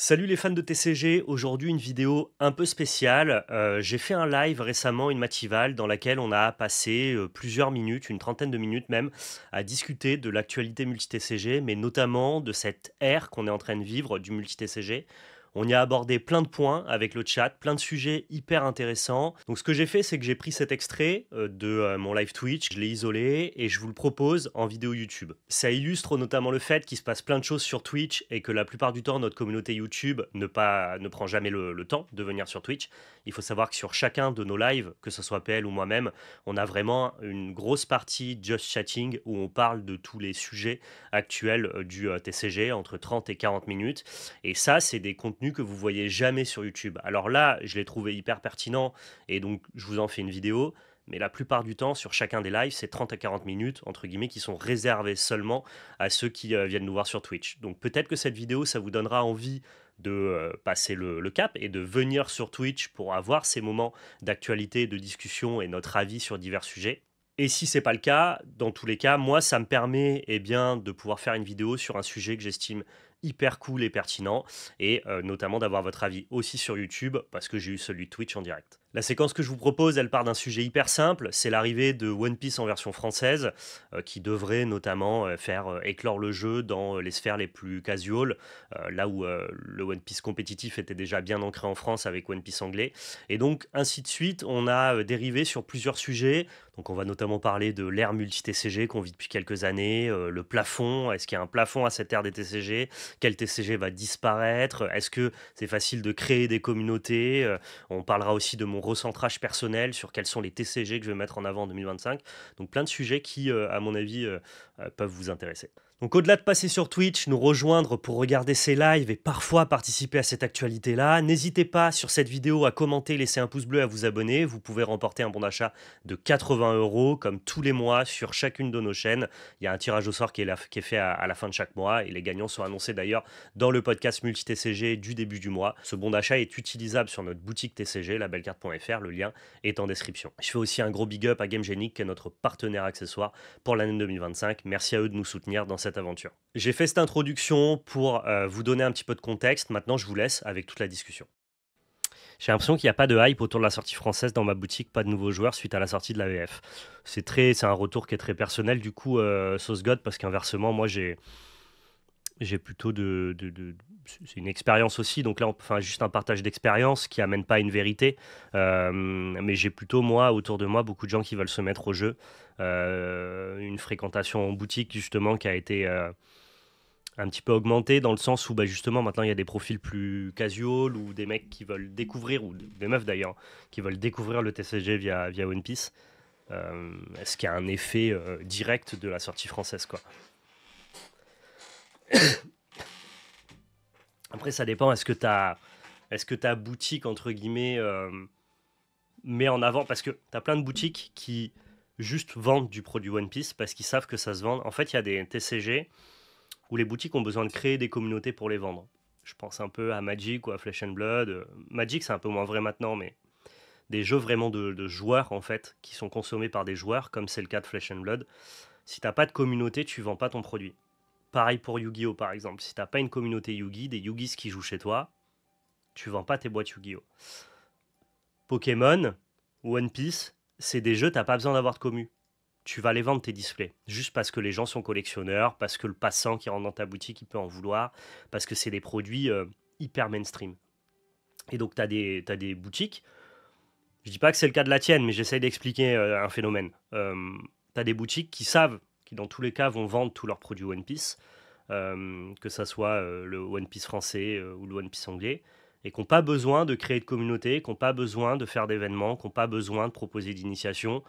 Salut les fans de TCG, aujourd'hui une vidéo un peu spéciale. J'ai fait un live récemment, une matinale, dans laquelle on a passé plusieurs minutes, une trentaine de minutes même, à discuter de l'actualité multi-TCG, mais notamment de cette ère qu'on est en train de vivre du multi-TCG. On y a abordé plein de points avec le chat, plein de sujets hyper intéressants. Donc ce que j'ai fait, c'est que j'ai pris cet extrait de mon live Twitch, je l'ai isolé et je vous le propose en vidéo YouTube. Ça illustre notamment le fait qu'il se passe plein de choses sur Twitch et que la plupart du temps, notre communauté YouTube ne prend jamais le temps de venir sur Twitch. Il faut savoir que sur chacun de nos lives, que ce soit PL ou moi-même, on a vraiment une grosse partie just chatting où on parle de tous les sujets actuels du TCG entre 30 et 40 minutes. Et ça, c'est des contenus que vous voyez jamais sur YouTube. Alors là, je l'ai trouvé hyper pertinent et donc je vous en fais une vidéo. Mais la plupart du temps, sur chacun des lives, c'est 30 à 40 minutes, entre guillemets, qui sont réservés seulement à ceux qui viennent nous voir sur Twitch. Donc peut-être que cette vidéo, ça vous donnera envie de passer le cap et de venir sur Twitch pour avoir ces moments d'actualité, de discussion et notre avis sur divers sujets. Et si c'est pas le cas, dans tous les cas, moi, ça me permet bien, de pouvoir faire une vidéo sur un sujet que j'estime hyper cool et pertinent, et notamment d'avoir votre avis aussi sur YouTube, parce que j'ai eu celui de Twitch en direct. La séquence que je vous propose, elle part d'un sujet hyper simple, c'est l'arrivée de One Piece en version française, qui devrait notamment faire éclore le jeu dans les sphères les plus casual, là où le One Piece compétitif était déjà bien ancré en France avec One Piece anglais. Et donc, ainsi de suite, on a dérivé sur plusieurs sujets. Donc on va notamment parler de l'ère multi-TCG qu'on vit depuis quelques années, le plafond, est-ce qu'il y a un plafond à cette ère des TCG? Quel TCG va disparaître? Est-ce que c'est facile de créer des communautés? On parlera aussi de mon recentrage personnel sur quels sont les TCG que je vais mettre en avant en 2025. Donc plein de sujets qui, à mon avis, peuvent vous intéresser. Donc au-delà de passer sur Twitch, nous rejoindre pour regarder ces lives et parfois participer à cette actualité-là, n'hésitez pas sur cette vidéo à commenter, laisser un pouce bleu, à vous abonner. Vous pouvez remporter un bon d'achat de 80 € comme tous les mois sur chacune de nos chaînes. Il y a un tirage au sort qui est fait à la fin de chaque mois et les gagnants sont annoncés d'ailleurs dans le podcast multi-TCG du début du mois. Ce bon d'achat est utilisable sur notre boutique TCG, labellecarte.fr, le lien est en description. Je fais aussi un gros big up à GameGenic qui est notre partenaire accessoire pour l'année 2025. Merci à eux de nous soutenir dans cette aventure. J'ai fait cette introduction pour vous donner un petit peu de contexte. Maintenant, je vous laisse avec toute la discussion. J'ai l'impression qu'il n'y a pas de hype autour de la sortie française dans ma boutique, pas de nouveaux joueurs suite à la sortie de la VF. C'est un retour qui est très personnel du coup, Sauce God, parce qu'inversement, moi j'ai plutôt c'est une expérience aussi, donc là, enfin juste un partage d'expérience qui amène pas à une vérité, mais j'ai plutôt moi autour de moi beaucoup de gens qui veulent se mettre au jeu, une fréquentation en boutique justement qui a été un petit peu augmenté dans le sens où bah, justement maintenant il y a des profils plus casual ou des mecs qui veulent découvrir, ou des meufs d'ailleurs, qui veulent découvrir le TCG via One Piece. Est-ce qu'il y a un effet direct de la sortie française quoi. Après ça dépend, est-ce que ta boutique entre guillemets met en avant, parce que tu as plein de boutiques qui juste vendent du produit One Piece parce qu'ils savent que ça se vend. En fait il y a des TCG où les boutiques ont besoin de créer des communautés pour les vendre. Je pense un peu à Magic ou à Flesh and Blood. Magic, c'est un peu moins vrai maintenant, mais des jeux vraiment de joueurs, en fait, qui sont consommés par des joueurs, comme c'est le cas de Flesh and Blood. Si t'as pas de communauté, tu vends pas ton produit. Pareil pour Yu-Gi-Oh! Par exemple. Si t'as pas une communauté Yu-Gi, des Yu-Gis qui jouent chez toi, tu vends pas tes boîtes Yu-Gi-Oh! Pokémon, One Piece, c'est des jeux, t'as pas besoin d'avoir de commu. Tu vas les vendre tes displays. Juste parce que les gens sont collectionneurs, parce que le passant qui rentre dans ta boutique, il peut en vouloir, parce que c'est des produits hyper mainstream. Et donc, t'as des boutiques. Je dis pas que c'est le cas de la tienne, mais j'essaye d'expliquer un phénomène. Tu as des boutiques qui savent, qui dans tous les cas vont vendre tous leurs produits One Piece, que ça soit le One Piece français ou le One Piece anglais, et qui n'ont pas besoin de créer de communauté, qui n'ont pas besoin de faire d'événements, qui n'ont pas besoin de proposer d'initiation,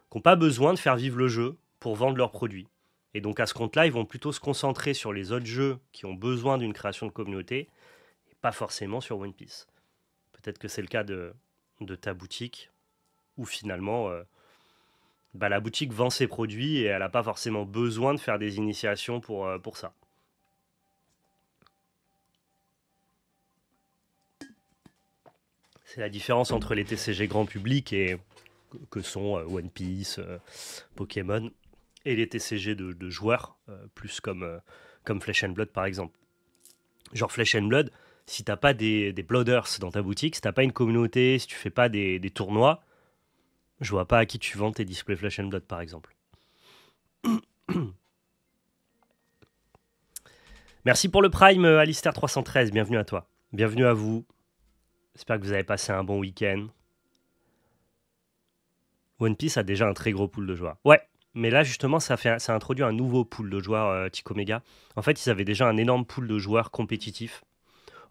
qui n'ont pas besoin de faire vivre le jeu pour vendre leurs produits. Et donc à ce compte-là, ils vont plutôt se concentrer sur les autres jeux qui ont besoin d'une création de communauté, et pas forcément sur One Piece. Peut-être que c'est le cas de ta boutique, où finalement, bah, la boutique vend ses produits et elle n'a pas forcément besoin de faire des initiations pour ça. C'est la différence entre les TCG grand public et que sont One Piece, Pokémon, et les TCG de joueurs, plus comme Flesh and Blood par exemple. Genre Flesh and Blood, si t'as pas des blooders dans ta boutique, si t'as pas une communauté, si tu fais pas des tournois, je vois pas à qui tu vends tes displays Flash and Blood par exemple. Merci pour le Prime, Alistair313, bienvenue à toi. Bienvenue à vous. J'espère que vous avez passé un bon week-end. One Piece a déjà un très gros pool de joueurs. Ouais, mais là justement, ça a introduit un nouveau pool de joueurs Ticomega. En fait, ils avaient déjà un énorme pool de joueurs compétitifs.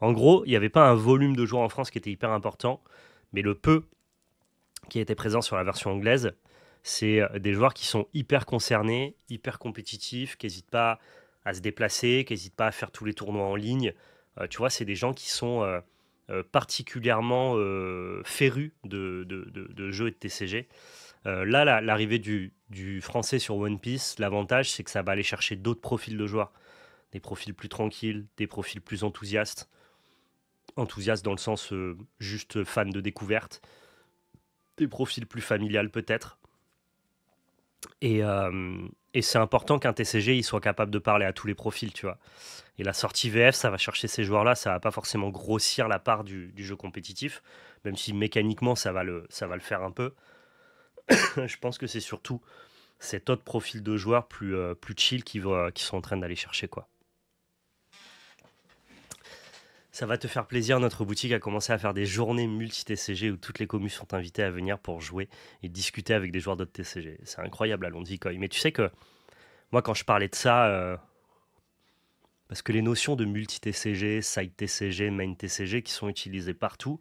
En gros, il n'y avait pas un volume de joueurs en France qui était hyper important, mais le peu qui était présent sur la version anglaise, c'est des joueurs qui sont hyper concernés, hyper compétitifs, qui n'hésitent pas à se déplacer, qui n'hésitent pas à faire tous les tournois en ligne. Tu vois, c'est des gens qui sont particulièrement férus de jeux et de TCG. Là, l'arrivée du français sur One Piece, l'avantage, c'est que ça va aller chercher d'autres profils de joueurs. Des profils plus tranquilles, des profils plus enthousiastes. Enthousiastes dans le sens juste fan de découverte. Des profils plus familiales peut-être. Et c'est important qu'un TCG il soit capable de parler à tous les profils, tu vois. Et la sortie VF, ça va chercher ces joueurs-là, ça va pas forcément grossir la part du jeu compétitif, même si mécaniquement ça va le faire un peu. Je pense que c'est surtout cet autre profil de joueurs plus chill qui sont en train d'aller chercher, quoi. Ça va te faire plaisir, notre boutique a commencé à faire des journées multi-TCG où toutes les communes sont invitées à venir pour jouer et discuter avec des joueurs d'autres TCG. C'est incroyable à Londres. Mais tu sais que moi, quand je parlais de ça, parce que les notions de multi-TCG, side-TCG, main-TCG qui sont utilisées partout,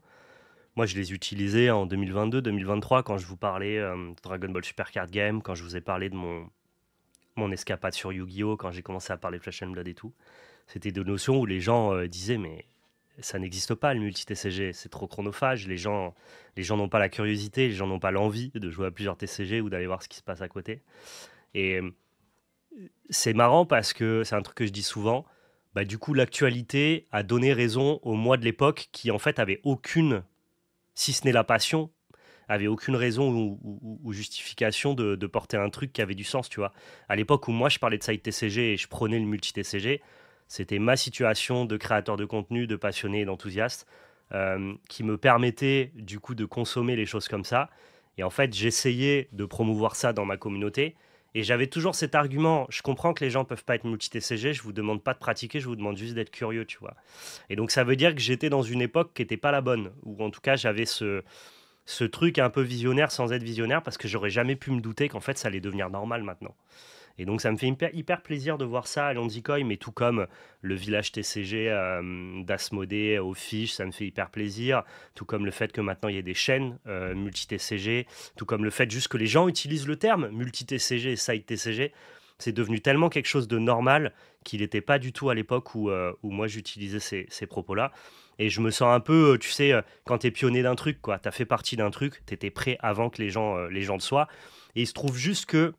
moi, je les utilisais en 2022-2023 quand je vous parlais de Dragon Ball Super Card Game, quand je vous ai parlé de mon escapade sur Yu-Gi-Oh!, quand j'ai commencé à parler Flash and Blood et tout. C'était des notions où les gens disaient, mais ça n'existe pas le multi-TCG, c'est trop chronophage, les gens n'ont pas la curiosité, les gens n'ont pas l'envie de jouer à plusieurs TCG ou d'aller voir ce qui se passe à côté. Et c'est marrant parce que c'est un truc que je dis souvent, bah, du coup l'actualité a donné raison aux moi de l'époque qui en fait avaient aucune, si ce n'est la passion, avait aucune raison ou justification de porter un truc qui avait du sens, tu vois. À l'époque où moi je parlais de side TCG et je prenais le multi-TCG, c'était ma situation de créateur de contenu, de passionné et d'enthousiaste qui me permettait du coup de consommer les choses comme ça. Et en fait, j'essayais de promouvoir ça dans ma communauté. Et j'avais toujours cet argument, je comprends que les gens peuvent pas être multi-TCG, je vous demande pas de pratiquer, je vous demande juste d'être curieux, tu vois. Et donc ça veut dire que j'étais dans une époque qui n'était pas la bonne, ou en tout cas j'avais ce truc un peu visionnaire sans être visionnaire, parce que j'aurais jamais pu me douter qu'en fait ça allait devenir normal maintenant. Et donc ça me fait hyper plaisir de voir ça à Landikoi, mais tout comme le village TCG d'Asmodée au Fiche, ça me fait hyper plaisir. Tout comme le fait que maintenant il y ait des chaînes multi-TCG, tout comme le fait juste que les gens utilisent le terme multi-TCG et side-TCG. C'est devenu tellement quelque chose de normal qu'il n'était pas du tout à l'époque où moi j'utilisais ces propos-là. Et je me sens un peu, tu sais, quand tu es pionnier d'un truc, quoi. Tu as fait partie d'un truc, tu étais prêt avant que les gens le soient. Et il se trouve juste que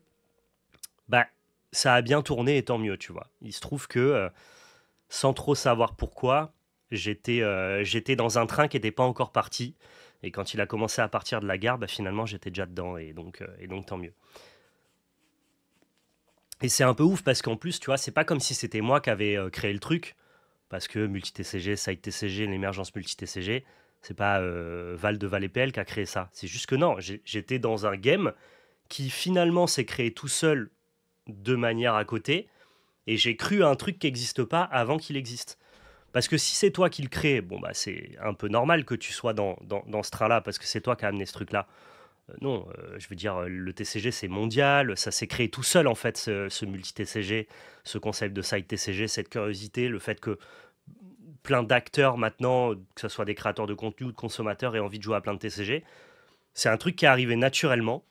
bah, ça a bien tourné et tant mieux, tu vois. Il se trouve que, sans trop savoir pourquoi, j'étais dans un train qui n'était pas encore parti. Et quand il a commencé à partir de la gare, bah, finalement, j'étais déjà dedans. Et donc, tant mieux. Et c'est un peu ouf parce qu'en plus, tu vois, c'est pas comme si c'était moi qui avais créé le truc. Parce que multi-TCG, side-TCG, l'émergence multi-TCG, c'est pas Val de Val et PL qui a créé ça. C'est juste que non, j'étais dans un game qui finalement s'est créé tout seul de manière à côté, et j'ai cru à un truc qui n'existe pas avant qu'il existe. Parce que si c'est toi qui le crée, bon bah c'est un peu normal que tu sois dans ce train-là, parce que c'est toi qui as amené ce truc-là. Non, je veux dire, le TCG c'est mondial, ça s'est créé tout seul en fait, ce multi-TCG, ce concept de side TCG, cette curiosité, le fait que plein d'acteurs maintenant, que ce soit des créateurs de contenu ou de consommateurs, aient envie de jouer à plein de TCG. C'est un truc qui est arrivé naturellement,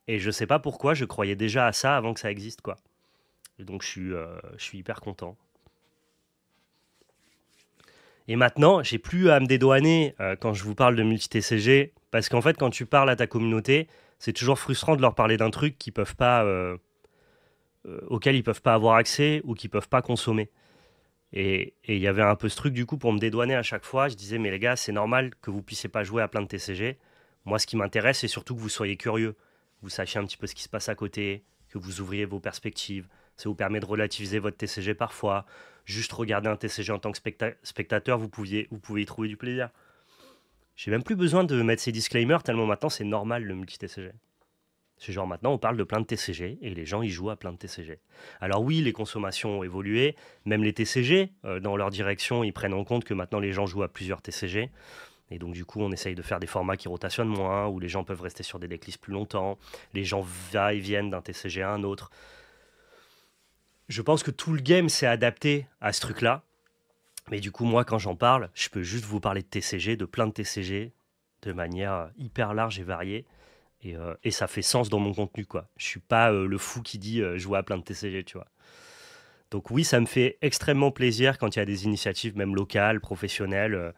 et je sais pas pourquoi, je croyais déjà à ça avant que ça existe, quoi. Et donc je suis hyper content. Et maintenant, j'ai plus à me dédouaner quand je vous parle de multi-TCG, parce qu'en fait, quand tu parles à ta communauté, c'est toujours frustrant de leur parler d'un truc qu'ils peuvent pas, auquel ils peuvent pas avoir accès ou qu'ils peuvent pas consommer. Et il y avait un peu ce truc du coup pour me dédouaner à chaque fois. Je disais, mais les gars, c'est normal que vous puissiez pas jouer à plein de TCG. Moi, ce qui m'intéresse, c'est surtout que vous soyez curieux. Vous sachiez un petit peu ce qui se passe à côté, que vous ouvriez vos perspectives, Ça vous permet de relativiser votre TCG parfois. Juste regarder un TCG en tant que spectateur, vous pouvez y trouver du plaisir. J'ai même plus besoin de mettre ces disclaimers tellement maintenant c'est normal le multi-TCG. C'est genre maintenant on parle de plein de TCG et les gens ils jouent à plein de TCG. Alors oui, les consommations ont évolué, même les TCG, dans leur direction, ils prennent en compte que maintenant les gens jouent à plusieurs TCG. Et donc du coup on essaye de faire des formats qui rotationnent moins, où les gens peuvent rester sur des decklists plus longtemps, les gens va et viennent d'un TCG à un autre. Je pense que tout le game s'est adapté à ce truc-là. Mais du coup, moi, quand j'en parle, je peux juste vous parler de TCG, de plein de TCG, de manière hyper large et variée. Et ça fait sens dans mon contenu, quoi. Je suis pas le fou qui dit je joue à plein de TCG, tu vois. Donc oui, ça me fait extrêmement plaisir quand il y a des initiatives, même locales, professionnelles,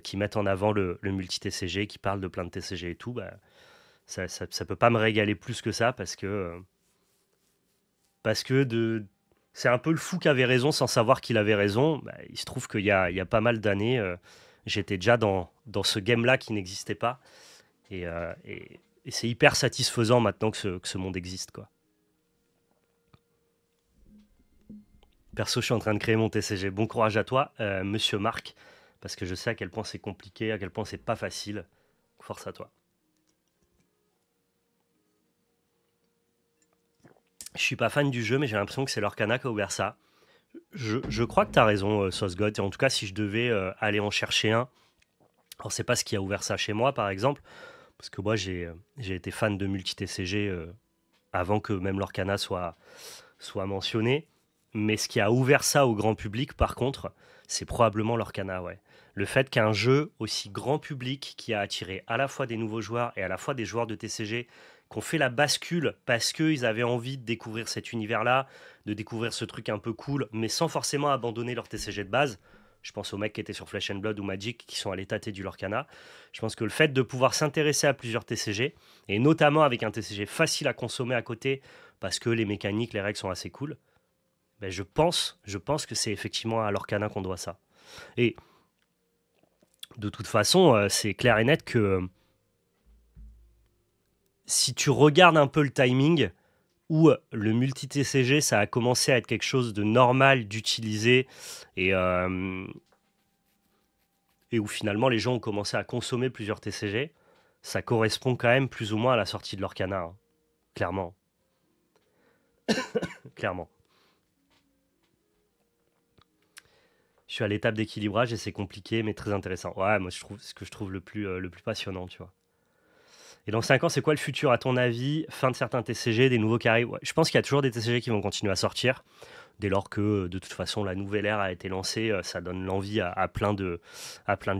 qui mettent en avant le multi-TCG, qui parlent de plein de TCG et tout. Bah, ça peut pas me régaler plus que ça parce que c'est un peu le fou qui avait raison sans savoir qu'il avait raison. Bah, il se trouve qu'il y a pas mal d'années, j'étais déjà dans ce game-là qui n'existait pas. Et c'est hyper satisfaisant maintenant que ce monde existe, quoi. Perso, je suis en train de créer mon TCG. Bon courage à toi, monsieur Marc, parce que je sais à quel point c'est compliqué, à quel point c'est pas facile. Force à toi. Je suis pas fan du jeu, mais j'ai l'impression que c'est l'Orcana qui a ouvert ça. Je crois que tu as raison, SauceGod. Et en tout cas, si je devais aller en chercher un, alors c'est pas ce qui a ouvert ça chez moi, par exemple, parce que moi j'ai été fan de multi-TCG avant que même l'Orcana soit mentionné. Mais ce qui a ouvert ça au grand public, par contre, c'est probablement l'Orcana, ouais. Le fait qu'un jeu aussi grand public, qui a attiré à la fois des nouveaux joueurs et à la fois des joueurs de TCG, qui ont fait la bascule parce qu'ils avaient envie de découvrir cet univers-là, de découvrir ce truc un peu cool, mais sans forcément abandonner leur TCG de base. Je pense aux mecs qui étaient sur Flesh and Blood ou Magic qui sont allés tâter du Lorcana. Je pense que le fait de pouvoir s'intéresser à plusieurs TCG, et notamment avec un TCG facile à consommer à côté, parce que les mécaniques, les règles sont assez cool, ben je pense que c'est effectivement à l'Orcana qu'on doit ça. Et de toute façon, c'est clair et net que si tu regardes un peu le timing, où le multi-TCG, ça a commencé à être quelque chose de normal d'utiliser et où finalement les gens ont commencé à consommer plusieurs TCG, ça correspond quand même plus ou moins à la sortie de l'Orcana, hein. Clairement. Clairement. Je suis à l'étape d'équilibrage et c'est compliqué mais très intéressant. Ouais, moi je trouve ce que je trouve le plus passionnant, tu vois. Et dans 5 ans, c'est quoi le futur à ton avis? Fin de certains TCG, des nouveaux qui arrivent? Ouais, je pense qu'il y a toujours des TCG qui vont continuer à sortir. Dès lors que de toute façon la nouvelle ère a été lancée, ça donne l'envie à plein de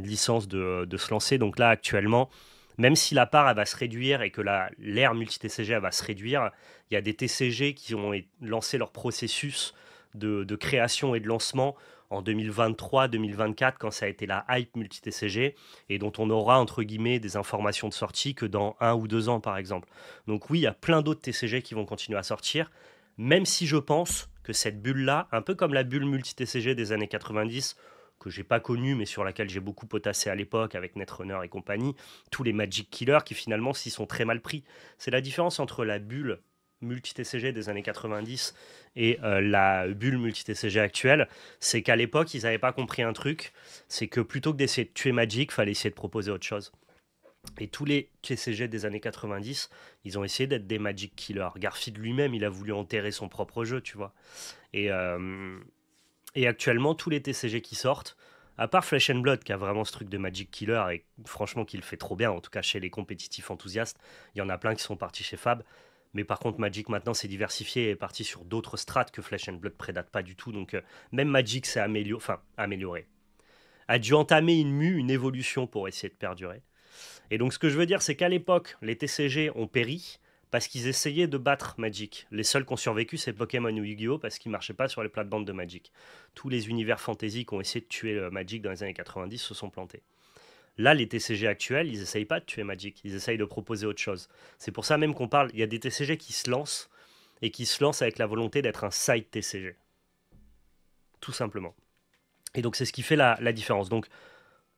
licences de se lancer. Donc là actuellement, même si la part elle va se réduire et que l'ère multi-TCG elle va se réduire, il y a des TCG qui ont lancé leur processus de création et de lancement en 2023-2024 quand ça a été la hype multi-TCG et dont on aura entre guillemets des informations de sortie que dans 1 ou 2 ans par exemple. Donc oui, il y a plein d'autres TCG qui vont continuer à sortir, même si je pense que cette bulle-là, un peu comme la bulle multi-TCG des années 90, que j'ai pas connue, mais sur laquelle j'ai beaucoup potassé à l'époque avec Netrunner et compagnie, tous les Magic Killers qui finalement s'y sont très mal pris. C'est la différence entre la bulle multi-TCG des années 90 et la bulle multi-TCG actuelle, c'est qu'à l'époque, ils n'avaient pas compris un truc, c'est que plutôt que d'essayer de tuer Magic, il fallait essayer de proposer autre chose. Et tous les TCG des années 90, ils ont essayé d'être des Magic Killers. Garfield lui-même, il a voulu enterrer son propre jeu, tu vois. Et, euh, et actuellement, tous les TCG qui sortent, à part Flesh and Blood, qui a vraiment ce truc de Magic Killer, et franchement, qui le fait trop bien, en tout cas chez les compétitifs enthousiastes, il y en a plein qui sont partis chez Fab. Mais par contre, Magic maintenant s'est diversifié et est parti sur d'autres strates que Flesh and Blood prédate pas du tout. Donc, même Magic s'est amélioré. A dû entamer une évolution pour essayer de perdurer. Et donc ce que je veux dire, c'est qu'à l'époque, les TCG ont péri parce qu'ils essayaient de battre Magic. Les seuls qui ont survécu, c'est Pokémon ou Yu-Gi-Oh! Parce qu'ils ne marchaient pas sur les plates-bandes de Magic. Tous les univers fantasy qui ont essayé de tuer Magic dans les années 90 se sont plantés. Là, les TCG actuels, ils n'essayent pas de tuer Magic, ils essayent de proposer autre chose. C'est pour ça même qu'on parle, il y a des TCG qui se lancent, et qui se lancent avec la volonté d'être un side TCG. Tout simplement. Et donc c'est ce qui fait la différence. Donc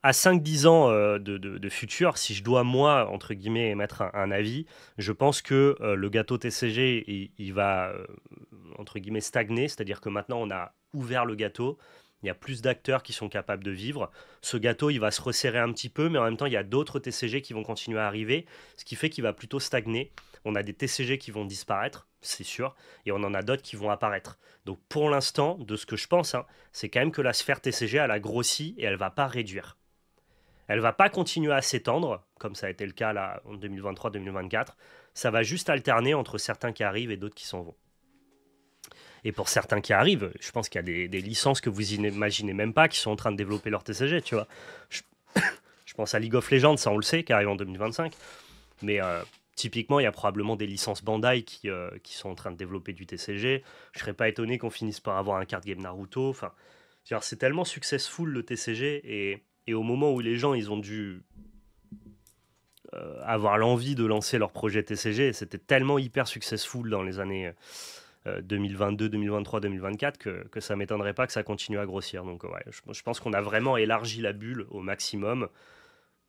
à 5-10 ans de futur, si je dois, moi, entre guillemets, émettre un avis, je pense que le gâteau TCG, il va, entre guillemets, stagner. C'est-à-dire que maintenant, on a ouvert le gâteau. Il y a plus d'acteurs qui sont capables de vivre. Ce gâteau, il va se resserrer un petit peu, mais en même temps, il y a d'autres TCG qui vont continuer à arriver, ce qui fait qu'il va plutôt stagner. On a des TCG qui vont disparaître, c'est sûr, et on en a d'autres qui vont apparaître. Donc pour l'instant, de ce que je pense, hein, c'est quand même que la sphère TCG, elle a grossi et elle va pas réduire. Elle va pas continuer à s'étendre, comme ça a été le cas là en 2023-2024. Ça va juste alterner entre certains qui arrivent et d'autres qui s'en vont. Et pour certains qui arrivent, je pense qu'il y a des licences que vous imaginez même pas qui sont en train de développer leur TCG, tu vois. Je, je pense à League of Legends, ça on le sait, qui arrive en 2025. Mais typiquement, il y a probablement des licences Bandai qui sont en train de développer du TCG. Je serais pas étonné qu'on finisse par avoir un card game Naruto. Enfin, c'est tellement successful le TCG et au moment où les gens ils ont dû avoir l'envie de lancer leur projet TCG, c'était tellement hyper successful dans les années 2022, 2023, 2024 que ça m'étonnerait pas que ça continue à grossir. Donc ouais, je pense qu'on a vraiment élargi la bulle au maximum.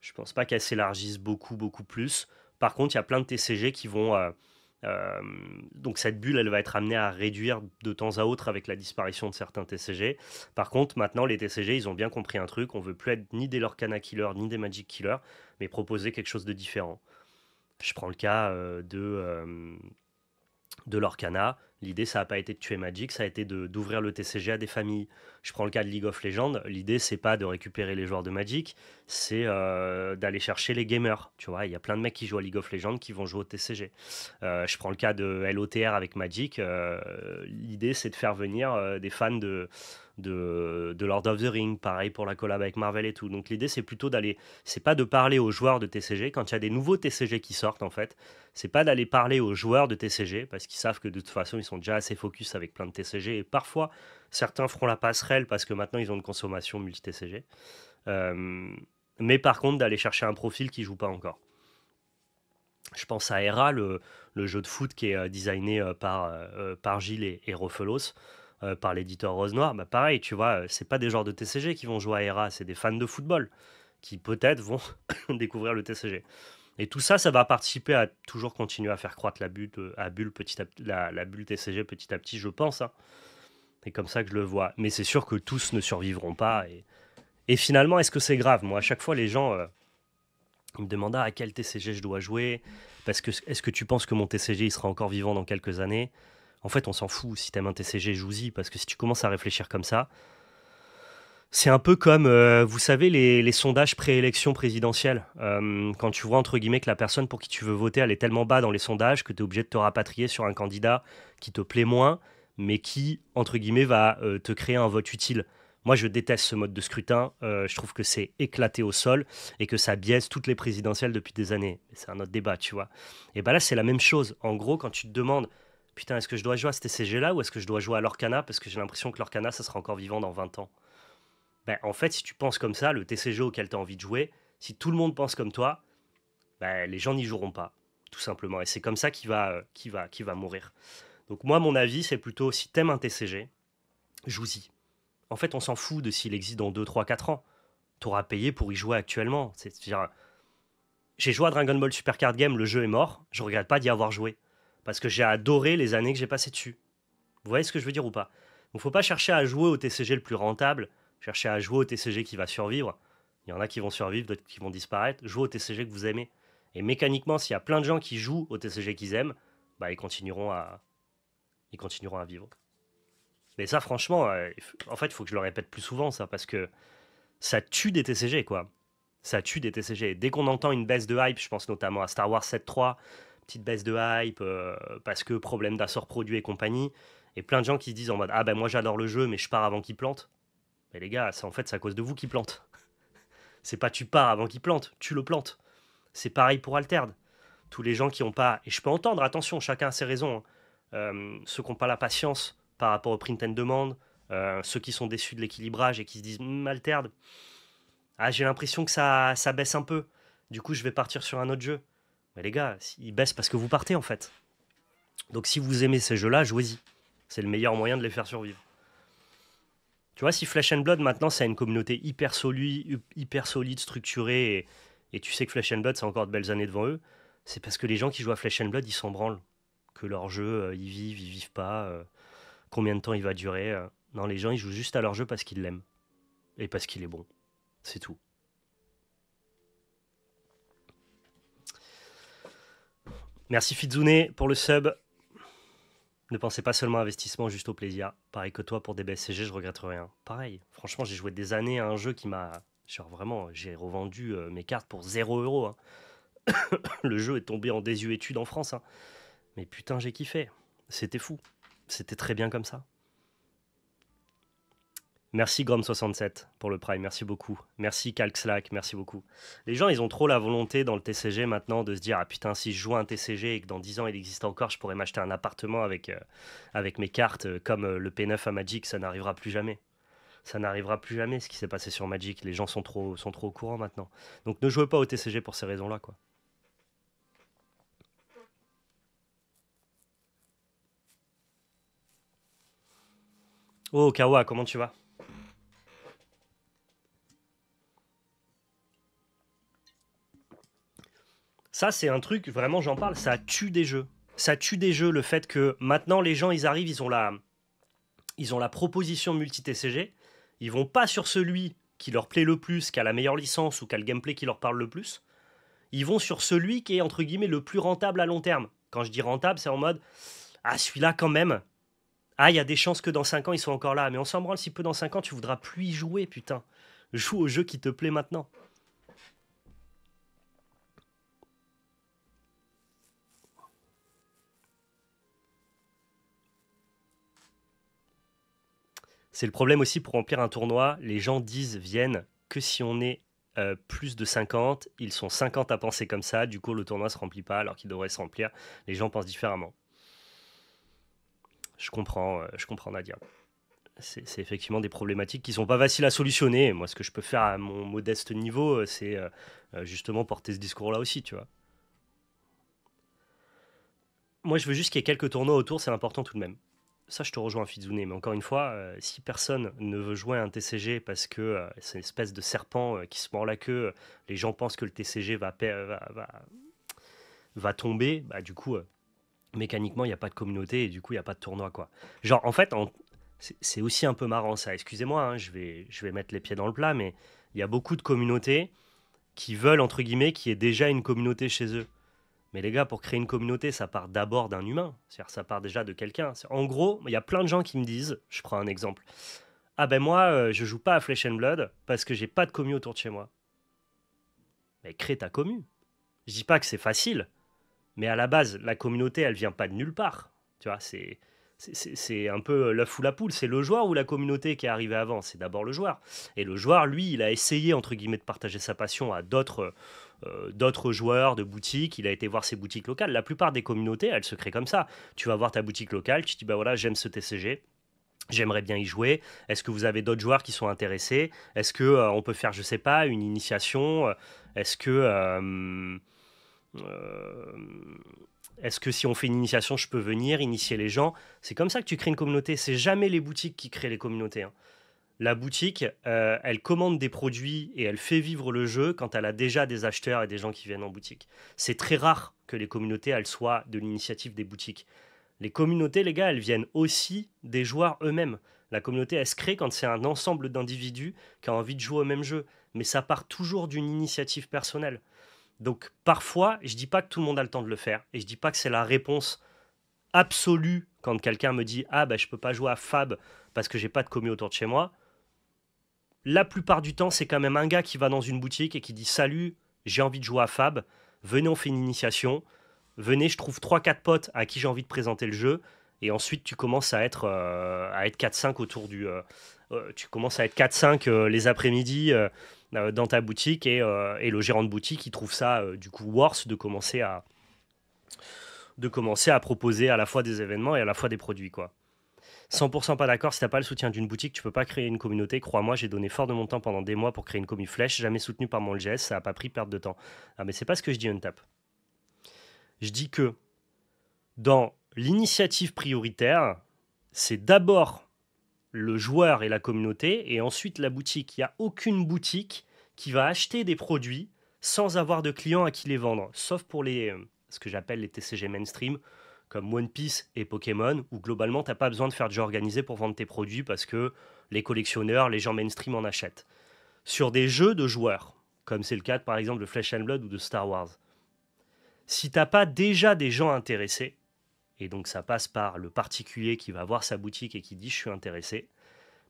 Je pense pas qu'elle s'élargisse beaucoup, beaucoup plus. Par contre, il y a plein de TCG qui vont... euh, donc cette bulle, elle va être amenée à réduire de temps à autre avec la disparition de certains TCG. Par contre, maintenant, les TCG, ils ont bien compris un truc. On veut plus être ni des Lorcana Killer, ni des Magic Killer, mais proposer quelque chose de différent. Je prends le cas de l'Orcana. L'idée, ça n'a pas été de tuer Magic, ça a été d'ouvrir le TCG à des familles. Je prends le cas de League of Legends. L'idée, c'est pas de récupérer les joueurs de Magic, c'est d'aller chercher les gamers. Tu vois, il y a plein de mecs qui jouent à League of Legends qui vont jouer au TCG. Je prends le cas de LOTR avec Magic. L'idée, c'est de faire venir des fans de Lord of the Ring. Pareil pour la collab avec Marvel et tout. Donc l'idée, c'est plutôt d'aller... C'est pas de parler aux joueurs de TCG. Quand il y a des nouveaux TCG qui sortent, en fait, c'est pas d'aller parler aux joueurs de TCG parce qu'ils savent que de toute façon ils sont déjà assez focus avec plein de TCG et parfois certains feront la passerelle parce que maintenant ils ont une consommation multi-TCG. Mais par contre d'aller chercher un profil qui joue pas encore. Je pense à Hera, le jeu de foot qui est designé par Gilles et Rofelos, par l'éditeur Rose Noire. Bah pareil, tu vois, c'est pas des joueurs de TCG qui vont jouer à Hera, c'est des fans de football qui peut-être vont découvrir le TCG. Et tout ça, ça va participer à toujours continuer à faire croître la bulle, petit à petit, la bulle TCG petit à petit, je pense, hein. C'est comme ça que je le vois. Mais c'est sûr que tous ne survivront pas. Et finalement, est-ce que c'est grave? Moi, à chaque fois, les gens ils me demandent à quel TCG je dois jouer. Parce que est-ce que tu penses que mon TCG il sera encore vivant dans quelques années? En fait, on s'en fout. Si t'aimes un TCG, joue-y. Parce que si tu commences à réfléchir comme ça, c'est un peu comme, vous savez, les sondages préélection présidentielle. Quand tu vois, entre guillemets, que la personne pour qui tu veux voter, elle est tellement bas dans les sondages que tu es obligé de te rapatrier sur un candidat qui te plaît moins, mais qui, entre guillemets, va te créer un vote utile. Moi, je déteste ce mode de scrutin. Je trouve que c'est éclaté au sol et que ça biaise toutes les présidentielles depuis des années. C'est un autre débat, tu vois. Et ben là, c'est la même chose. En gros, quand tu te demandes, putain, est-ce que je dois jouer à ce TCG-là ou est-ce que je dois jouer à l'Orcana parce que j'ai l'impression que l'Orcana, ça sera encore vivant dans 20 ans. Ben, en fait, si tu penses comme ça, le TCG auquel tu as envie de jouer, si tout le monde pense comme toi, ben, les gens n'y joueront pas, tout simplement. Et c'est comme ça qu'il va mourir. Donc moi, mon avis, c'est plutôt, si t'aimes un TCG, joue-y. En fait, on s'en fout de s'il existe dans 2, 3, 4 ans. T'auras payé pour y jouer actuellement. C'est-à-dire, j'ai joué à Dragon Ball Super Card Game, le jeu est mort, je regrette pas d'y avoir joué. Parce que j'ai adoré les années que j'ai passées dessus. Vous voyez ce que je veux dire ou pas? Donc faut pas chercher à jouer au TCG le plus rentable, chercher à jouer au TCG qui va survivre. Il y en a qui vont survivre, d'autres qui vont disparaître. Jouez au TCG que vous aimez. Et mécaniquement, s'il y a plein de gens qui jouent au TCG qu'ils aiment, bah ils continueront à vivre. Mais ça, franchement, en fait, il faut que je le répète plus souvent, ça, parce que ça tue des TCG, quoi. Ça tue des TCG. Dès qu'on entend une baisse de hype, je pense notamment à Star Wars 7.3, petite baisse de hype, parce que problème d'assort produit et compagnie, et plein de gens qui se disent en mode, ah ben moi j'adore le jeu, mais je pars avant qu'il plante. Mais les gars, en fait, c'est à cause de vous qu'il plante. C'est pas tu pars avant qu'il plante, tu le plantes. C'est pareil pour Altered. Tous les gens qui n'ont pas, et je peux entendre, attention, chacun a ses raisons, hein. Ceux qui n'ont pas la patience par rapport au print and demand, ceux qui sont déçus de l'équilibrage et qui se disent, Altered, ah, j'ai l'impression que ça baisse un peu. Du coup, je vais partir sur un autre jeu. Mais les gars, ils baissent parce que vous partez en fait. Donc si vous aimez ces jeux-là, jouez-y. C'est le meilleur moyen de les faire survivre. Tu vois, si Flesh and Blood, maintenant, ça a une communauté hyper solide, structurée, et tu sais que Flesh and Blood, c'est encore de belles années devant eux, c'est parce que les gens qui jouent à Flesh and Blood, ils s'en branlent. Que leur jeu, ils vivent pas, combien de temps il va durer. Non, les gens, ils jouent juste à leur jeu parce qu'ils l'aiment. Et parce qu'il est bon. C'est tout. Merci Fizune pour le sub. Ne pensez pas seulement à investissement, juste au plaisir. Pareil que toi pour des BSCG, je regrette rien. Pareil, franchement, j'ai joué des années à un jeu qui m'a... Genre vraiment, j'ai revendu mes cartes pour 0 €. Hein. Le jeu est tombé en désuétude en France. Hein. Mais putain, j'ai kiffé. C'était fou. C'était très bien comme ça. Merci Grom67 pour le Prime, merci beaucoup. Merci Calcslack, merci beaucoup. Les gens, ils ont trop la volonté dans le TCG maintenant de se dire « Ah putain, si je joue à un TCG et que dans 10 ans il existe encore, je pourrais m'acheter un appartement avec mes cartes comme le P9 à Magic, ça n'arrivera plus jamais. » Ça n'arrivera plus jamais ce qui s'est passé sur Magic. Les gens sont trop au courant maintenant. Donc ne jouez pas au TCG pour ces raisons-là, quoi. Oh Kawa, comment tu vas? Ça, c'est un truc, vraiment, j'en parle, ça tue des jeux. Ça tue des jeux, le fait que maintenant, les gens, ils arrivent, ils ont la proposition multi-TCG. Ils vont pas sur celui qui leur plaît le plus, qui a la meilleure licence ou qui a le gameplay qui leur parle le plus. Ils vont sur celui qui est, entre guillemets, le plus rentable à long terme. Quand je dis rentable, c'est en mode « Ah, celui-là, quand même, ah, il y a des chances que dans 5 ans, ils soient encore là. Mais on s'en branle si peu dans 5 ans, tu voudras plus y jouer, putain. Joue au jeu qui te plaît maintenant. » C'est le problème aussi pour remplir un tournoi. Les gens viennent que si on est plus de 50. Ils sont 50 à penser comme ça. Du coup, le tournoi se remplit pas alors qu'il devrait se remplir. Les gens pensent différemment. Je comprends Nadia. C'est effectivement des problématiques qui sont pas faciles à solutionner. Moi, ce que je peux faire à mon modeste niveau, c'est justement porter ce discours-là aussi, tu vois. Moi, je veux juste qu'il y ait quelques tournois autour, c'est important tout de même. Ça, je te rejoins, Fizune, mais encore une fois, si personne ne veut jouer à un TCG parce que c'est une espèce de serpent qui se mord la queue, les gens pensent que le TCG va tomber, bah, du coup, mécaniquement, il n'y a pas de communauté et du coup, il n'y a pas de tournoi, quoi. Genre, en fait, c'est aussi un peu marrant, ça. Excusez-moi, hein, je vais mettre les pieds dans le plat, mais il y a beaucoup de communautés qui veulent, entre guillemets, qu'il y ait déjà une communauté chez eux. Mais les gars, pour créer une communauté, ça part d'abord d'un humain. C'est-à-dire, ça part déjà de quelqu'un. En gros, il y a plein de gens qui me disent, je prends un exemple, ah ben moi, je joue pas à Flesh and Blood parce que j'ai pas de commu autour de chez moi. Mais crée ta commu. Je dis pas que c'est facile, mais à la base, la communauté, elle vient pas de nulle part. Tu vois, c'est un peu l'œuf ou la poule. C'est le joueur ou la communauté qui est arrivé avant. C'est d'abord le joueur. Et le joueur, lui, il a essayé, entre guillemets, de partager sa passion à d'autres joueurs de boutiques. Il a été voir ses boutiques locales. La plupart des communautés, elles se créent comme ça. Tu vas voir ta boutique locale, tu te dis, bah voilà, j'aime ce TCG. J'aimerais bien y jouer. Est-ce que vous avez d'autres joueurs qui sont intéressés? Est-ce que on peut faire, je sais pas, une initiation? Est-ce que euh, est-ce que si on fait une initiation, je peux venir initier les gens? C'est comme ça que tu crées une communauté. C'est jamais les boutiques qui créent les communautés. Hein. La boutique, elle commande des produits et elle fait vivre le jeu quand elle a déjà des acheteurs et des gens qui viennent en boutique. C'est très rare que les communautés, elles soient de l'initiative des boutiques. Les communautés, les gars, elles viennent aussi des joueurs eux-mêmes. La communauté, elle se crée quand c'est un ensemble d'individus qui ont envie de jouer au même jeu. Mais ça part toujours d'une initiative personnelle. Donc parfois, je dis pas que tout le monde a le temps de le faire. Et je dis pas que c'est la réponse absolue quand quelqu'un me dit « Ah, ben je peux pas jouer à Fab parce que j'ai pas de commu autour de chez moi ». La plupart du temps, c'est quand même un gars qui va dans une boutique et qui dit « Salut, j'ai envie de jouer à Fab, venez, on fait une initiation. Venez, je trouve 3-4 potes à qui j'ai envie de présenter le jeu. » Et ensuite, tu commences à être 4-5 autour tu commences à être 4-5 les après-midi dans ta boutique et le gérant de boutique, il trouve ça du coup worse de commencer à proposer à la fois des événements et à la fois des produits, quoi. 100% pas d'accord, si t'as pas le soutien d'une boutique, tu peux pas créer une communauté. Crois-moi, j'ai donné fort de mon temps pendant des mois pour créer une commu flèche, jamais soutenu par mon LGS, ça a pas pris perte de temps. Ah mais c'est pas ce que je dis, Untap. Je dis que dans l'initiative prioritaire, c'est d'abord le joueur et la communauté, et ensuite la boutique. Il n'y a aucune boutique qui va acheter des produits sans avoir de clients à qui les vendre, sauf pour ce que j'appelle les TCG mainstream, comme One Piece et Pokémon, où globalement, tu n'as pas besoin de faire de jeu organisé pour vendre tes produits parce que les collectionneurs, les gens mainstream en achètent. Sur des jeux de joueurs, comme c'est le cas par exemple de Flesh and Blood ou de Star Wars, si tu n'as pas déjà des gens intéressés, et donc ça passe par le particulier qui va voir sa boutique et qui dit je suis intéressé,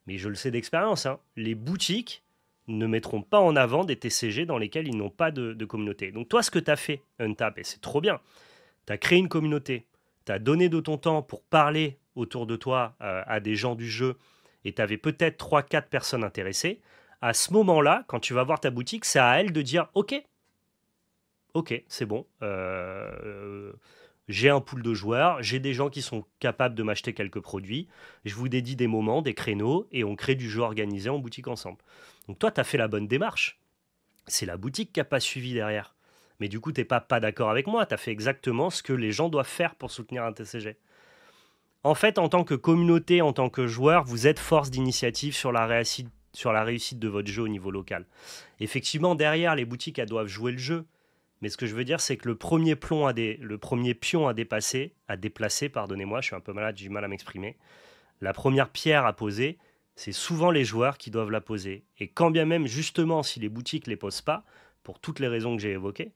mais je le sais d'expérience, hein, les boutiques ne mettront pas en avant des TCG dans lesquels ils n'ont pas de communauté. Donc toi, ce que tu as fait, Untap, et c'est trop bien, tu as créé une communauté, tu as donné de ton temps pour parler autour de toi à des gens du jeu, et tu avais peut-être 3-4 personnes intéressées. À ce moment-là, quand tu vas voir ta boutique, c'est à elle de dire ok, c'est bon. J'ai un pool de joueurs, j'ai des gens qui sont capables de m'acheter quelques produits, je vous dédie des moments, des créneaux, et on crée du jeu organisé en boutique ensemble. Donc toi, tu as fait la bonne démarche. C'est la boutique qui n'a pas suivi derrière. Mais du coup, tu n'es pas d'accord avec moi, tu as fait exactement ce que les gens doivent faire pour soutenir un TCG. En fait, en tant que communauté, en tant que joueur, vous êtes force d'initiative sur la réussite de votre jeu au niveau local. Effectivement, derrière, les boutiques, elles doivent jouer le jeu. Mais ce que je veux dire, c'est que le premier pion à déplacer, pardonnez-moi, je suis un peu malade, j'ai du mal à m'exprimer. La première pierre à poser, c'est souvent les joueurs qui doivent la poser. Et quand bien même, justement, si les boutiques ne les posent pas, pour toutes les raisons que j'ai évoquées,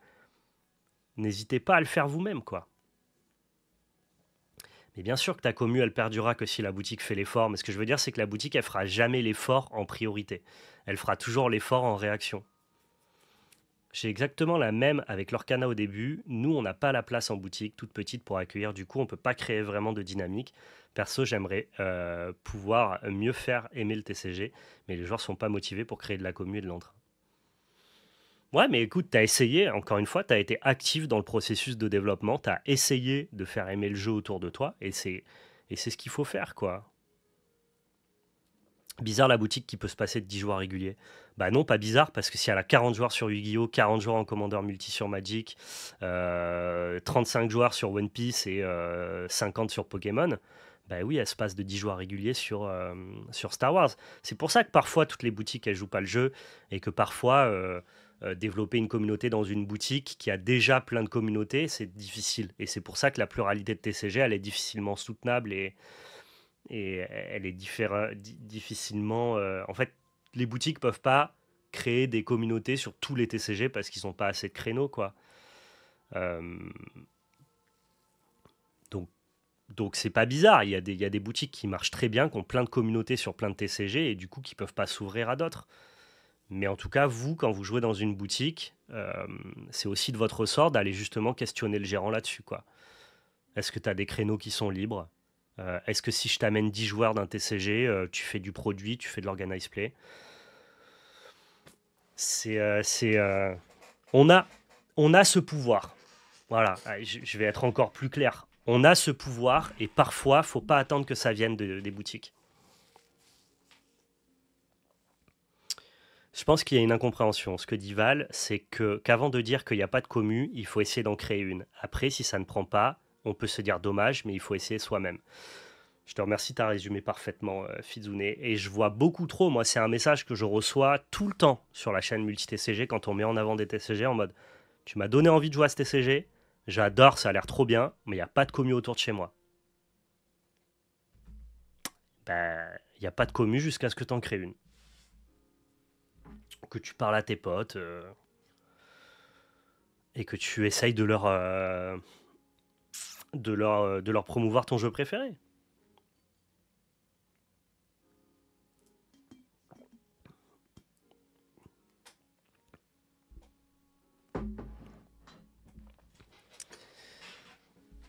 n'hésitez pas à le faire vous-même, quoi. Mais bien sûr que ta commu, elle perdura que si la boutique fait l'effort. Mais ce que je veux dire, c'est que la boutique, elle fera jamais l'effort en priorité. Elle fera toujours l'effort en réaction. J'ai exactement la même avec l'Orcana au début. Nous, on n'a pas la place en boutique, toute petite, pour accueillir. Du coup, on ne peut pas créer vraiment de dynamique. Perso, j'aimerais pouvoir mieux faire aimer le TCG, mais les joueurs ne sont pas motivés pour créer de la commu et de l'entrain. Ouais, mais écoute, tu as essayé, encore une fois, tu as été actif dans le processus de développement, tu as essayé de faire aimer le jeu autour de toi, et c'est ce qu'il faut faire, quoi. Bizarre la boutique qui peut se passer de 10 joueurs réguliers. Bah non, pas bizarre, parce que si elle a 40 joueurs sur Yu-Gi-Oh!, 40 joueurs en commandeur multi sur Magic, 35 joueurs sur One Piece et 50 sur Pokémon, bah oui, elle se passe de 10 joueurs réguliers sur Star Wars. C'est pour ça que parfois, toutes les boutiques, elles jouent pas le jeu, et que parfois, développer une communauté dans une boutique qui a déjà plein de communautés, c'est difficile. Et c'est pour ça que la pluralité de TCG, elle est difficilement soutenable et elle est difficilement... en fait, les boutiques peuvent pas créer des communautés sur tous les TCG parce qu'ils n'ont pas assez de créneaux, quoi. Euh, donc, donc c'est pas bizarre. Il y a des boutiques qui marchent très bien, qui ont plein de communautés sur plein de TCG et du coup qui peuvent pas s'ouvrir à d'autres. Mais en tout cas, vous, quand vous jouez dans une boutique, c'est aussi de votre ressort d'aller justement questionner le gérant là-dessus, quoi. Est-ce que tu as des créneaux qui sont libres? Est-ce que si je t'amène 10 joueurs d'un TCG, tu fais du produit, tu fais de l'organize play? C'est, on a, on a ce pouvoir. Voilà, je vais être encore plus clair. On a ce pouvoir et parfois, faut pas attendre que ça vienne des boutiques. Je pense qu'il y a une incompréhension. Ce que dit Val, c'est qu'avant de dire qu'il n'y a pas de commu, il faut essayer d'en créer une. Après, si ça ne prend pas, on peut se dire dommage, mais il faut essayer soi-même. Je te remercie, tu as résumé parfaitement, Fizune. Et je vois beaucoup trop, moi, c'est un message que je reçois tout le temps sur la chaîne multi-TCG quand on met en avant des TCG en mode tu m'as donné envie de jouer à ce TCG, j'adore, ça a l'air trop bien, mais il n'y a pas de commu autour de chez moi. Ben, il n'y a pas de commu jusqu'à ce que tu en crées une. Que tu parles à tes potes et que tu essayes de leur promouvoir ton jeu préféré.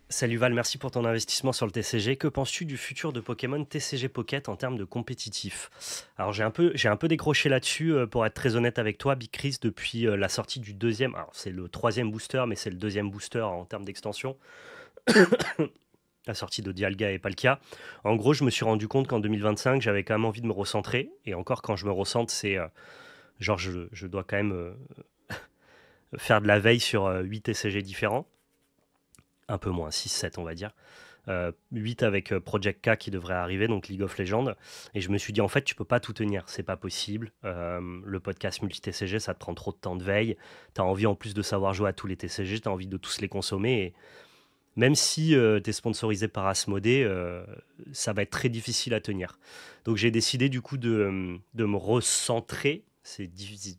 Salut Val, merci pour ton investissement sur le TCG. Que penses-tu du futur de Pokémon TCG Pocket en termes de compétitif? Alors j'ai un peu décroché là-dessus, pour être très honnête avec toi, Big Chris, depuis la sortie du deuxième, alors c'est le troisième booster, mais c'est le deuxième booster en termes d'extension, la sortie de Dialga et Palkia. En gros, je me suis rendu compte qu'en 2025, j'avais quand même envie de me recentrer, et encore quand je me recentre, c'est genre je dois quand même faire de la veille sur 8 TCG différents. Un peu moins, 6-7 on va dire. 8 avec Project K qui devrait arriver, donc League of Legends. Et je me suis dit, en fait, tu peux pas tout tenir, c'est pas possible. Le podcast multi-TCG, ça te prend trop de temps de veille. Tu as envie en plus de savoir jouer à tous les TCG, tu as envie de tous les consommer. Et même si tu es sponsorisé par Asmodée, ça va être très difficile à tenir. Donc j'ai décidé du coup de me recentrer. C'est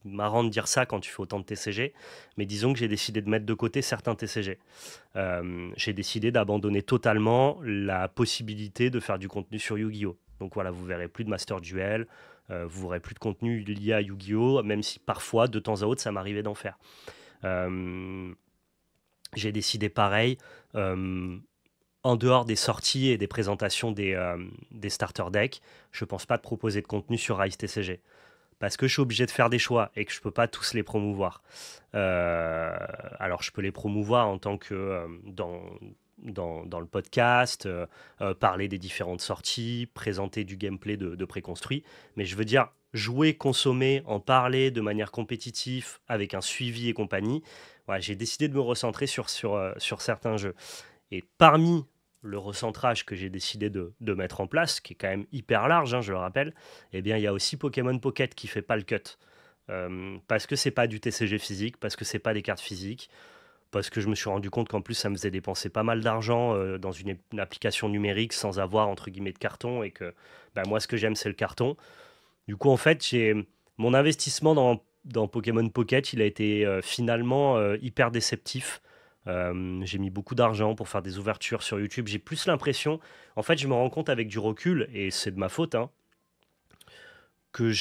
marrant de dire ça quand tu fais autant de TCG, mais disons que j'ai décidé de mettre de côté certains TCG. J'ai décidé d'abandonner totalement la possibilité de faire du contenu sur Yu-Gi-Oh! Donc voilà, vous verrez plus de Master Duel, vous verrez plus de contenu lié à Yu-Gi-Oh! Même si parfois, de temps à autre, ça m'arrivait d'en faire. Euh, j'ai décidé pareil, euh, en dehors des sorties et des présentations des starter decks, je pense pas de proposer de contenu sur Rise TCG. Parce que je suis obligé de faire des choix et que je peux pas tous les promouvoir. Alors je peux les promouvoir en tant que dans le podcast, parler des différentes sorties, présenter du gameplay de préconstruit. Mais je veux dire, jouer, consommer, en parler de manière compétitive, avec un suivi et compagnie. Voilà, j'ai décidé de me recentrer sur certains jeux. Et parmi le recentrage que j'ai décidé de mettre en place, qui est quand même hyper large, hein, je le rappelle, eh bien, il y a aussi Pokémon Pocket qui fait pas le cut. Parce que c'est pas du TCG physique, parce que c'est pas des cartes physiques, parce que je me suis rendu compte qu'en plus ça me faisait dépenser pas mal d'argent dans une application numérique sans avoir entre guillemets de carton et que bah, moi ce que j'aime c'est le carton. Du coup en fait j'ai mon investissement dans Pokémon Pocket il a été finalement hyper déceptif. J'ai mis beaucoup d'argent pour faire des ouvertures sur YouTube. J'ai plus l'impression, en fait je me rends compte avec du recul, et c'est de ma faute, hein, que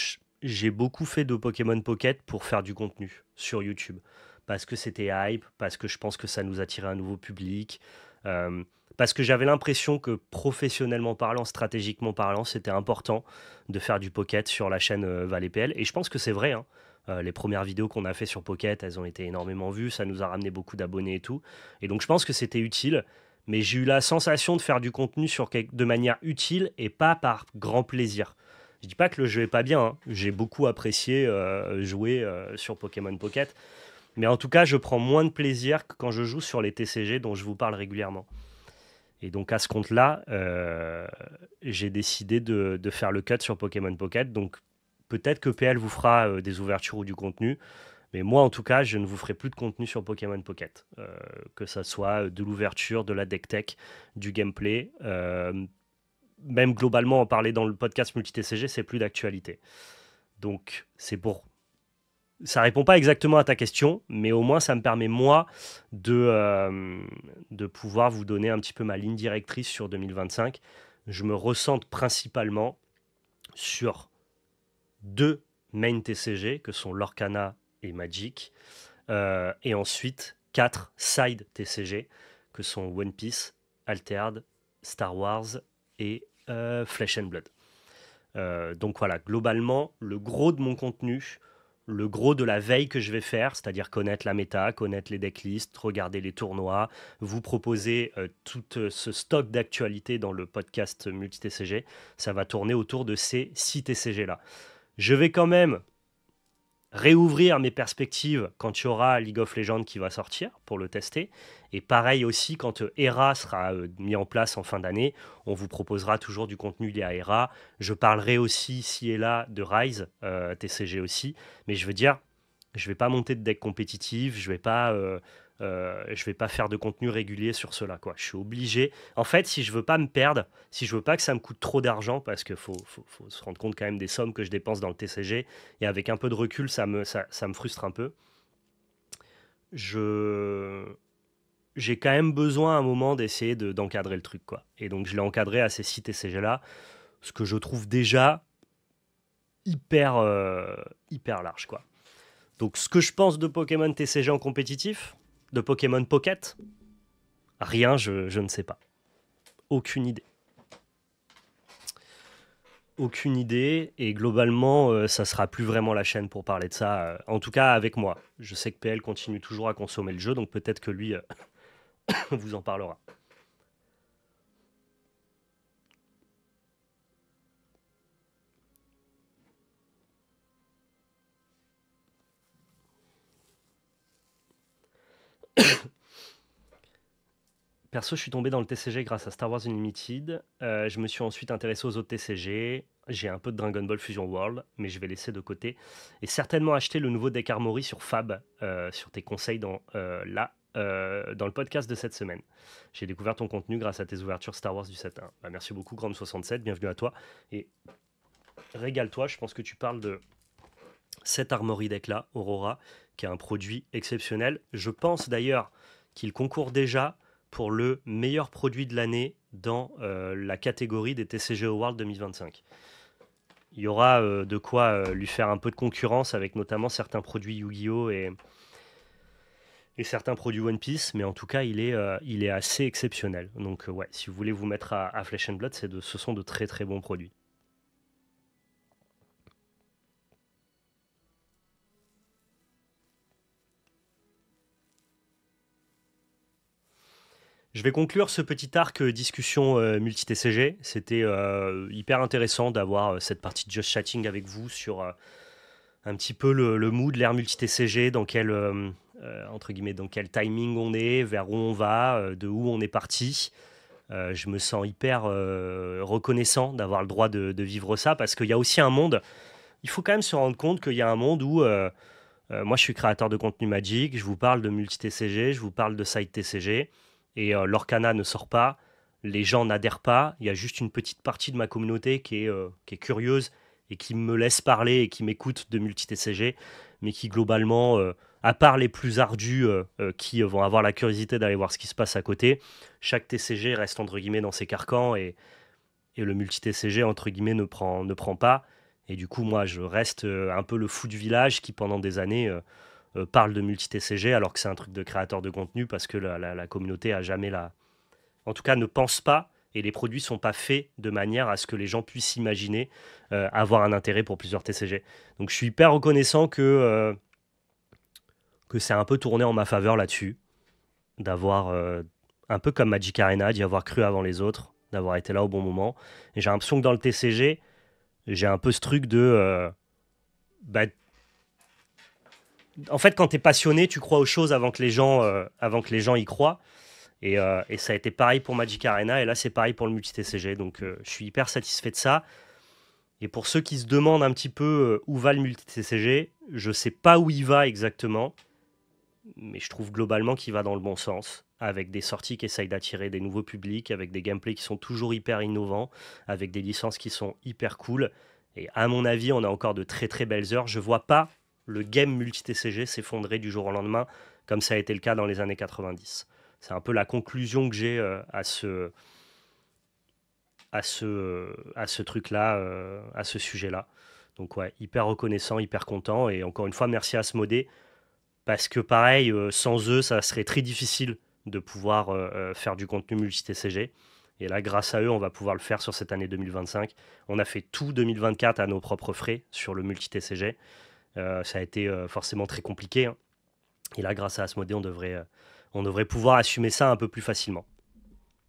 j'ai beaucoup fait de Pokémon Pocket pour faire du contenu sur YouTube. Parce que c'était hype, parce que je pense que ça nous attirait un nouveau public, euh, parce que j'avais l'impression que professionnellement parlant, stratégiquement parlant, c'était important de faire du Pocket sur la chaîne Valais PL. Et je pense que c'est vrai, hein. Les premières vidéos qu'on a fait sur Pocket, elles ont été énormément vues, ça nous a ramené beaucoup d'abonnés et tout. Et donc je pense que c'était utile, mais j'ai eu la sensation de faire du contenu de manière utile et pas par grand plaisir. Je dis pas que le jeu est pas bien, hein. J'ai beaucoup apprécié jouer sur Pokémon Pocket, mais en tout cas, je prends moins de plaisir que quand je joue sur les TCG dont je vous parle régulièrement. Et donc à ce compte-là, j'ai décidé de faire le cut sur Pokémon Pocket. Donc peut-être que PL vous fera des ouvertures ou du contenu, mais moi en tout cas, je ne vous ferai plus de contenu sur Pokémon Pocket. Que ça soit de l'ouverture, de la deck tech, du gameplay. Même globalement, en parler dans le podcast multi-TCG, c'est plus d'actualité. Donc, ça répond pas exactement à ta question, mais au moins ça me permet moi de pouvoir vous donner un petit peu ma ligne directrice sur 2025. Je me ressente principalement sur deux main TCG que sont Lorcana et Magic, et ensuite quatre side TCG que sont One Piece, Altered, Star Wars et Flesh and Blood. Donc voilà, globalement, le gros de mon contenu, le gros de la veille que je vais faire, c'est-à-dire connaître la méta, connaître les decklists, regarder les tournois, vous proposer tout ce stock d'actualité dans le podcast multi-TCG, ça va tourner autour de ces 6 TCG-là. Je vais quand même réouvrir mes perspectives quand il y aura League of Legends qui va sortir pour le tester. Et pareil aussi, quand ERA sera mis en place en fin d'année, on vous proposera toujours du contenu lié à ERA. Je parlerai aussi ici et là de Rise, TCG aussi. Mais je veux dire, je vais pas monter de deck compétitif, je vais pas faire de contenu régulier sur cela, quoi. Je suis obligé. En fait, si je veux pas me perdre, si je veux pas que ça me coûte trop d'argent, parce qu'il faut se rendre compte quand même des sommes que je dépense dans le TCG, et avec un peu de recul, ça me frustre un peu. Je j'ai quand même besoin à un moment d'essayer d'encadrer le truc, quoi. Et donc je l'ai encadré à ces 6 TCG là, ce que je trouve déjà hyper hyper large, quoi. Donc ce que je pense de Pokémon TCG en compétitif, de Pokémon Pocket, rien, je ne sais pas. Aucune idée. Aucune idée, et globalement, ça sera plus vraiment la chaîne pour parler de ça, en tout cas avec moi. Je sais que PL continue toujours à consommer le jeu, donc peut-être que lui vous en parlera. Perso, je suis tombé dans le TCG grâce à Star Wars Unlimited. Je me suis ensuite intéressé aux autres TCG. J'ai un peu de Dragon Ball Fusion World, mais je vais laisser de côté. Et certainement acheter le nouveau deck Armory sur Fab, sur tes conseils dans le podcast de cette semaine. J'ai découvert ton contenu grâce à tes ouvertures Star Wars du 7-1. Bah, merci beaucoup, Grom67, bienvenue à toi. Et régale-toi, je pense que tu parles de cet Armory deck-là, Aurora, qui est un produit exceptionnel. Je pense d'ailleurs qu'il concourt déjà pour le meilleur produit de l'année dans la catégorie des TCG Awards 2025. Il y aura de quoi lui faire un peu de concurrence avec notamment certains produits Yu-Gi-Oh! Et certains produits One Piece, mais en tout cas, il est assez exceptionnel. Donc ouais, si vous voulez vous mettre à Flesh and Blood, ce sont de très très bons produits. Je vais conclure ce petit arc discussion multi-TCG. C'était hyper intéressant d'avoir cette partie de Just Chatting avec vous sur un petit peu le mood, l'ère multi-TCG, dans quel, entre guillemets, dans quel timing on est, vers où on va, de où on est parti. Je me sens hyper reconnaissant d'avoir le droit de vivre ça, parce qu'il y a aussi un monde, il faut quand même se rendre compte qu'il y a un monde où moi je suis créateur de contenu Magic, je vous parle de multi-TCG, je vous parle de side TCG, et l'Orcana ne sort pas, les gens n'adhèrent pas, il y a juste une petite partie de ma communauté qui est curieuse et qui me laisse parler et qui m'écoute de multi-TCG, mais qui globalement, à part les plus ardus qui vont avoir la curiosité d'aller voir ce qui se passe à côté, chaque TCG reste entre guillemets dans ses carcans et le multi-TCG entre guillemets ne prend pas. Et du coup, moi, je reste un peu le fou du village qui, pendant des années, parle de multi-TCG alors que c'est un truc de créateur de contenu parce que la communauté a jamais la... En tout cas, ne pense pas et les produits sont pas faits de manière à ce que les gens puissent imaginer avoir un intérêt pour plusieurs TCG. Donc, je suis hyper reconnaissant que c'est un peu tourné en ma faveur là-dessus, d'avoir, un peu comme Magic Arena, d'y avoir cru avant les autres, d'avoir été là au bon moment. Et j'ai l'impression que dans le TCG, j'ai un peu ce truc de... bah, en fait, quand tu es passionné, tu crois aux choses avant que les gens y croient. Et ça a été pareil pour Magic Arena, et là c'est pareil pour le multi-TCG. Donc je suis hyper satisfait de ça. Et pour ceux qui se demandent un petit peu où va le multi-TCG, je sais pas où il va exactement, mais je trouve globalement qu'il va dans le bon sens, avec des sorties qui essayent d'attirer des nouveaux publics, avec des gameplays qui sont toujours hyper innovants, avec des licences qui sont hyper cool. Et à mon avis, on a encore de très très belles heures. Je vois pas le game multi-TCG s'effondrer du jour au lendemain, comme ça a été le cas dans les années 90. C'est un peu la conclusion que j'ai à ce truc-là, à ce sujet-là. Donc ouais, hyper reconnaissant, hyper content. Et encore une fois, merci à Asmodée parce que pareil, sans eux, ça serait très difficile de pouvoir faire du contenu multi-TCG. Et là, grâce à eux, on va pouvoir le faire sur cette année 2025. On a fait tout 2024 à nos propres frais sur le multi-TCG. Ça a été forcément très compliqué, hein. Et là, grâce à Asmodée, on devrait pouvoir assumer ça un peu plus facilement.